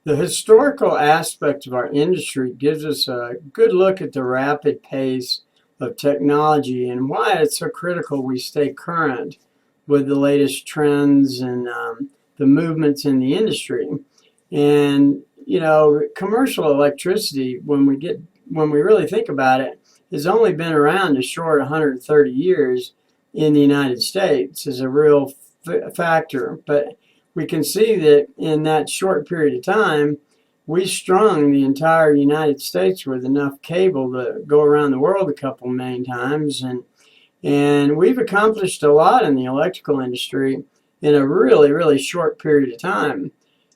The historical aspect of our industry gives us a good look at the rapid pace of technology and why it's so critical we stay current with the latest trends and the movements in the industry. And commercial electricity, when we really think about it, has only been around a short 130 years in the United States as a real factor. But we can see that in that short period of time, we strung the entire United States with enough cable to go around the world a couple million times, and we've accomplished a lot in the electrical industry in a really, really short period of time.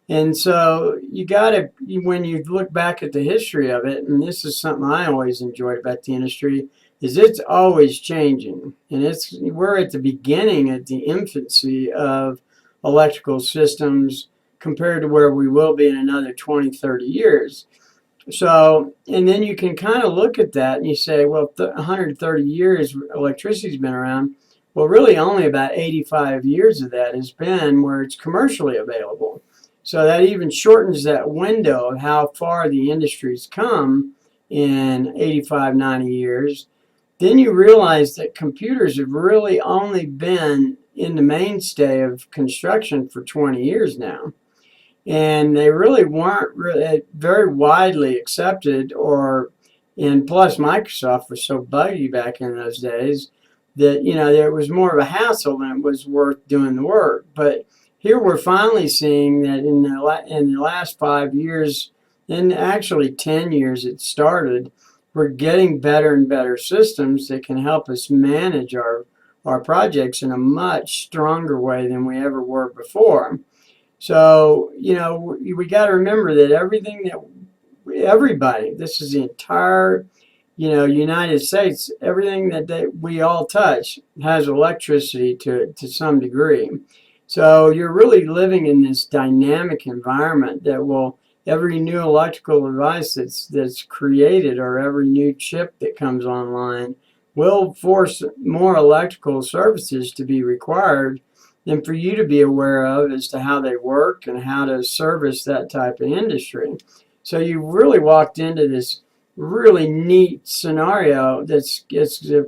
And so you got to, when you look back at the history of it, and this is something I always enjoyed about the industry, is it's always changing. And we're at the beginning, at the infancy of electrical systems compared to where we will be in another 20, 30 years. So, and then you can kind of look at that and you say, well, 130 years electricity's been around. Well, really only about 85 years of that has been where it's commercially available. So that even shortens that window of how far the industry's come in 85, 90 years. Then you realize that computers have really only been in the mainstay of construction for 20 years now. And they really weren't very widely accepted, and plus Microsoft was so buggy back in those days that, there was more of a hassle than it was worth doing the work. But here we're finally seeing that in the last 5 years, and actually 10 years it started, we're getting better and better systems that can help us manage our projects in a much stronger way than we ever were before. So, we got to remember that everybody, this is the entire, United States, everything that we all touch has electricity to some degree. So you're really living in this dynamic environment that will, every new electrical device that's created or every new chip that comes online will force more electrical services to be required and for you to be aware of as to how they work and how to service that type of industry. So you really walked into this really neat scenario it's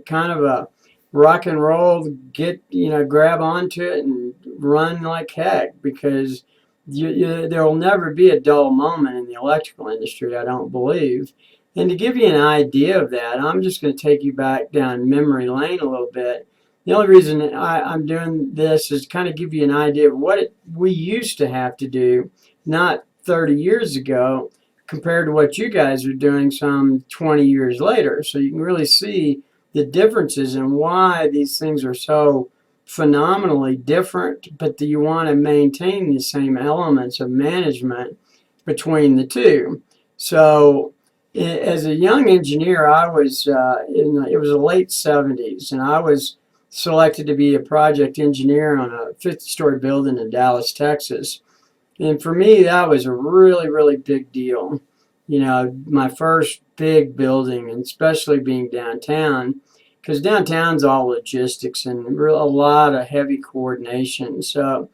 kind of a rock and roll, grab onto it and run like heck, because there will never be a dull moment in the electrical industry, I don't believe. And to give you an idea of that, I'm just going to take you back down memory lane a little bit. The only reason I'm doing this is kind of give you an idea of what we used to have to do, not 30 years ago, compared to what you guys are doing some 20 years later. So you can really see the differences and why these things are so phenomenally different, but that you want to maintain the same elements of management between the two. So as a young engineer, I was it was the late 70s, and I was selected to be a project engineer on a 50-story building in Dallas, Texas. And for me, that was a really, really big deal. My first big building, and especially being downtown, because downtown's all logistics and a lot of heavy coordination. So,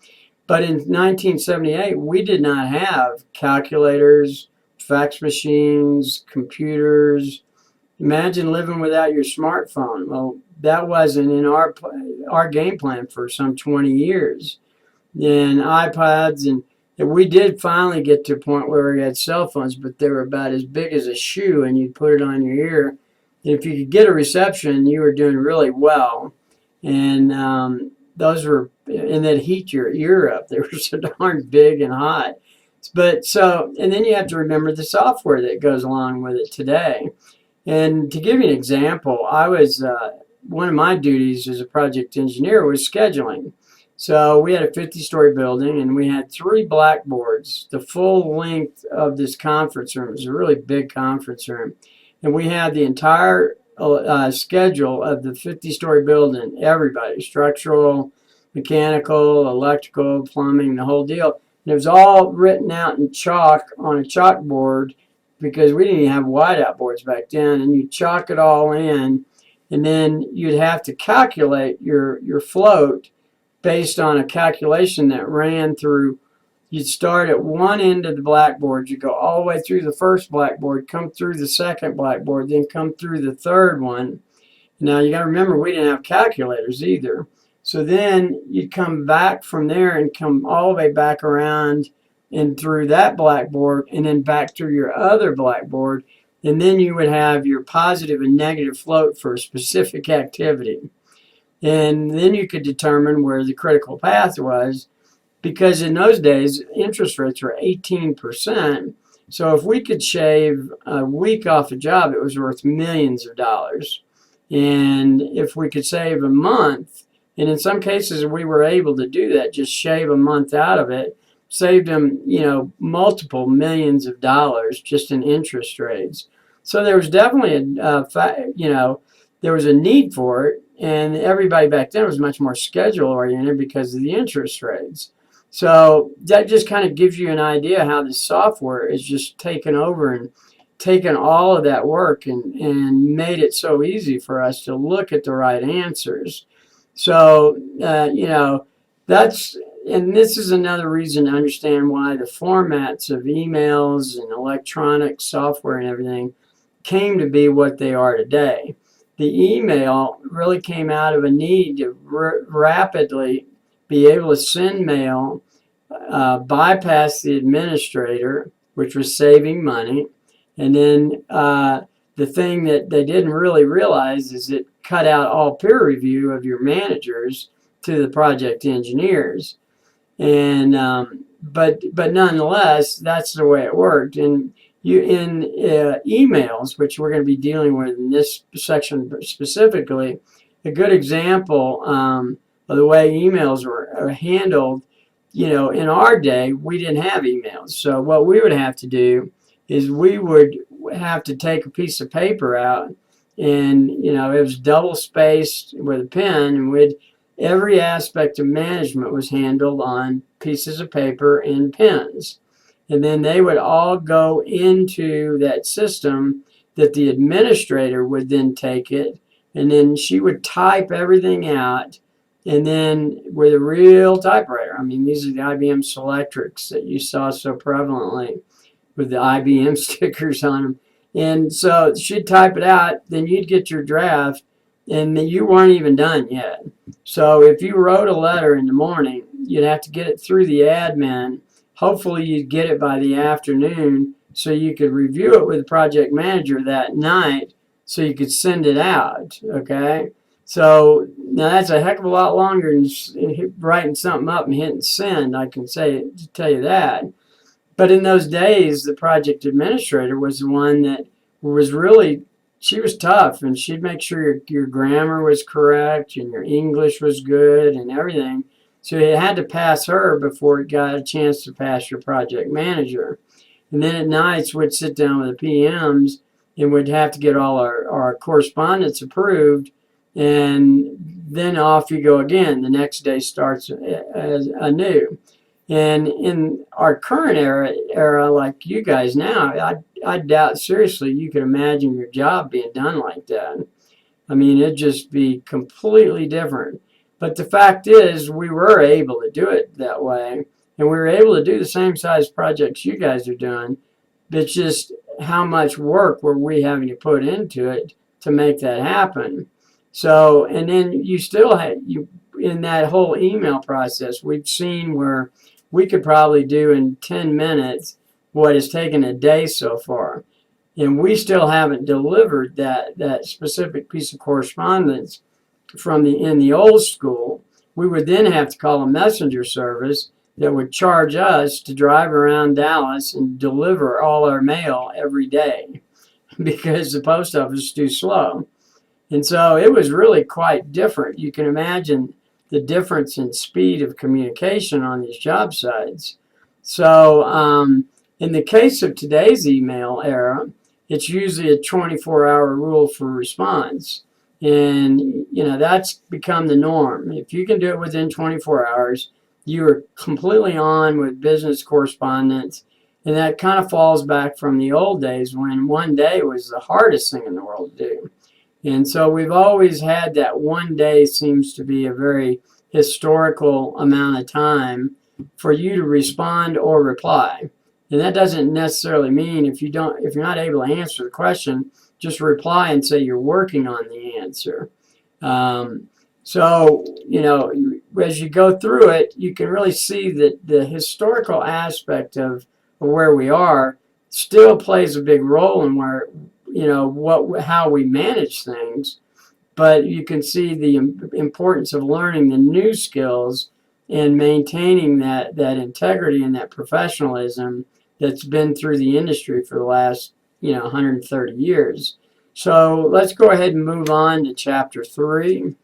but in 1978, we did not have calculators, fax machines, computers. Imagine living without your smartphone. Well, that wasn't in our game plan for some 20 years. And iPods, and we did finally get to a point where we had cell phones, but they were about as big as a shoe, and you'd put it on your ear. And if you could get a reception, you were doing really well. And those were, and they'd heat your ear up. They were so darn big and hot. But so, and then you have to remember the software that goes along with it today. And to give you an example, I was one of my duties as a project engineer was scheduling. So we had a 50-story building, and we had 3 blackboards, the full length of this conference room. It was a really big conference room. And we had the entire schedule of the 50-story building, everybody, structural, mechanical, electrical, plumbing, the whole deal. And it was all written out in chalk on a chalkboard, because we didn't even have whiteout boards back then, and you chalk it all in, and then you'd have to calculate your float based on a calculation that ran through you'd start at one end of the blackboard. You go all the way through the first blackboard, come through the second blackboard, then come through the third one. Now you got to remember, we didn't have calculators either. So then you'd come back from there and come all the way back around and through that blackboard and then back through your other blackboard. And then you would have your positive and negative float for a specific activity. And then you could determine where the critical path was, because in those days, interest rates were 18%. So if we could shave a week off a job, it was worth millions of dollars. And if we could save a month, and in some cases we were able to do that, just shave a month out of it, saved them, multiple millions of dollars just in interest rates. So there was definitely there was a need for it, and everybody back then was much more schedule oriented because of the interest rates. So that just kind of gives you an idea how the software is just taken over and taken all of that work and made it so easy for us to look at the right answers. So, and this is another reason to understand why the formats of emails and electronic software and everything came to be what they are today. The email really came out of a need to rapidly be able to send mail, bypass the administrator, which was saving money. And then the thing that they didn't really realize is it cut out all peer review of your managers to the project engineers. And but nonetheless, that's the way it worked. And you in emails, which we're going to be dealing with in this section specifically, a good example of the way emails were handled. In our day, we didn't have emails. So what we would have to do is we would have to take a piece of paper out, and it was double spaced with a pen, and every aspect of management was handled on pieces of paper and pens. And then they would all go into that system that the administrator would then take it, and then she would type everything out, and then with a real typewriter. I mean, these are the IBM Selectrics that you saw so prevalently with the IBM stickers on them. And so she'd type it out, then you'd get your draft, and then you weren't even done yet. So if you wrote a letter in the morning, you'd have to get it through the admin. Hopefully you'd get it by the afternoon so you could review it with the project manager that night so you could send it out, okay? So now that's a heck of a lot longer than writing something up and hitting send, I can tell you that. But in those days, the project administrator was the one that was really, she was tough, and she'd make sure your grammar was correct and your English was good and everything. So you had to pass her before it got a chance to pass your project manager. And then at nights, we'd sit down with the PMs and we'd have to get all our correspondence approved. And then off you go again. The next day starts as anew. And in our current era, like you guys now, I doubt seriously you could imagine your job being done like that. I mean, it'd just be completely different. But the fact is, we were able to do it that way, and we were able to do the same size projects you guys are doing. It's just how much work were we having to put into it to make that happen. So, and then you still had, in that whole email process, we've seen where we could probably do in 10 minutes what has taken a day so far. And we still haven't delivered that specific piece of correspondence in the old school. We would then have to call a messenger service that would charge us to drive around Dallas and deliver all our mail every day because the post office is too slow. And so it was really quite different. You can imagine the difference in speed of communication on these job sites. So in the case of today's email era, it's usually a 24-hour rule for response. And, that's become the norm. If you can do it within 24 hours, you are completely on with business correspondence. And that kind of falls back from the old days when one day was the hardest thing in the world to do. And so we've always had that one day seems to be a very historical amount of time for you to respond or reply. And that doesn't necessarily mean if you're not able to answer the question, just reply and say you're working on the answer. So, as you go through it, you can really see that the historical aspect of where we are still plays a big role in where, how we manage things. But you can see the importance of learning the new skills and maintaining that integrity and that professionalism that's been through the industry for the last 130 years. So let's go ahead and move on to chapter 3.